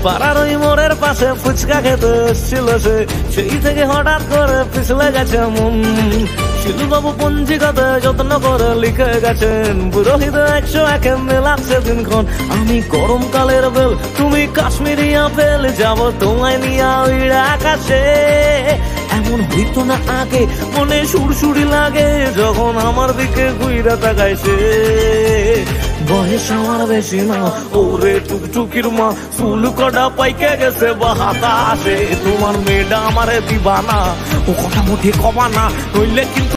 পাড়ার ওই মোড়ের পাশে ফুচকা খেতে এসেছিল সে, সেই থেকে হঠাৎ করে পিছলে গেছে মন। শিলুবাবু পঞ্জিকাতে যত্ন করে লিখে গেছেন, পুরোহিত 101 মেলাচ্ছে দিনক্ষণ। আমি গরমকালের বেল, তুমি কাশ্মীরি আপেল, যাবো তোমায় নিয়ে ওই আকাশে। এমন হইতো না আগে, মনে সুরসুরি লাগে যখন আমার দিকে ঘুরে তাকায় সে। বয়স আমার বেশি না, ওরে টুকটুকির মা, চুল কটা পাইকে গেছে বাতাসে। তোমার মেয়েটা আমারে দিবা না, ও কথা মুঠি কমা না, নইলে কিন্তু